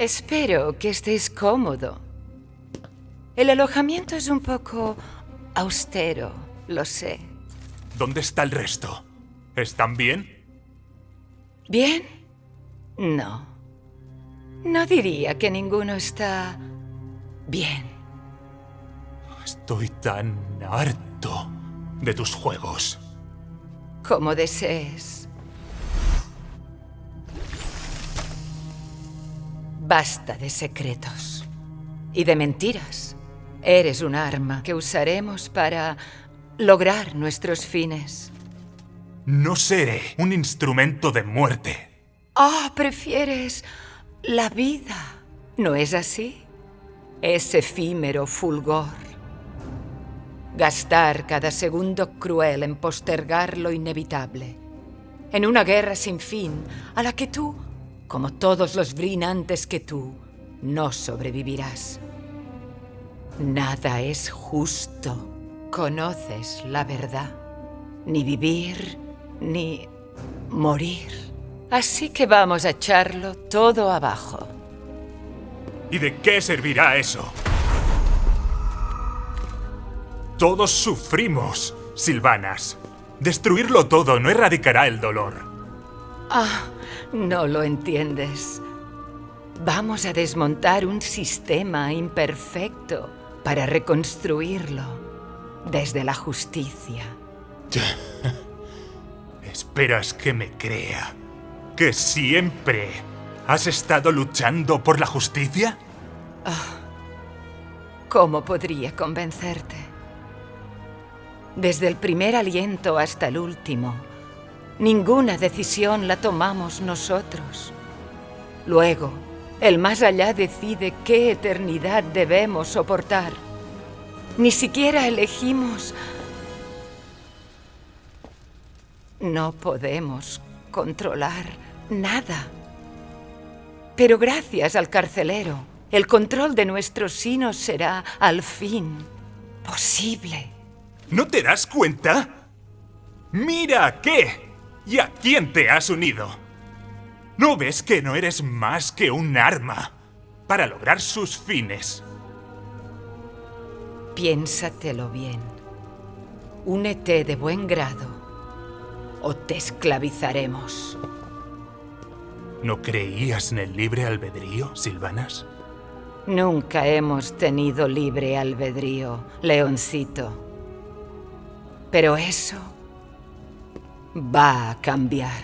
Espero que estés cómodo. El alojamiento es un poco austero, lo sé. ¿Dónde está el resto? ¿Están bien? ¿Bien? No. No diría que ninguno está bien. Estoy tan harto de tus juegos. Como desees. Basta de secretos. Y de mentiras. Eres un arma que usaremos para lograr nuestros fines. No seré un instrumento de muerte. Prefieres la vida. ¿No es así? Es efímero fulgor. Gastar cada segundo cruel en postergar lo inevitable. En una guerra sin fin a la que tú, como todos los Vryn antes que tú, no sobrevivirás. Nada es justo. Conoces la verdad. Ni vivir, ni morir. Así que vamos a echarlo todo abajo. ¿Y de qué servirá eso? Todos sufrimos, Sylvanas. Destruirlo todo no erradicará el dolor. No lo entiendes. Vamos a desmontar un sistema imperfecto para reconstruirlo desde la justicia. ¿Esperas que me crea que siempre has estado luchando por la justicia? ¿Cómo podría convencerte? Desde el primer aliento hasta el último, ninguna decisión la tomamos nosotros. Luego, el más allá decide qué eternidad debemos soportar. Ni siquiera elegimos. No podemos controlar nada. Pero gracias al carcelero, el control de nuestros sinos será, al fin, posible. ¿No te das cuenta? ¡Mira a qué! ¿Y a quién te has unido? ¿No ves que no eres más que un arma para lograr sus fines? Piénsatelo bien. Únete de buen grado o te esclavizaremos. ¿No creías en el libre albedrío, Sylvanas? Nunca hemos tenido libre albedrío, leoncito. Pero eso va a cambiar.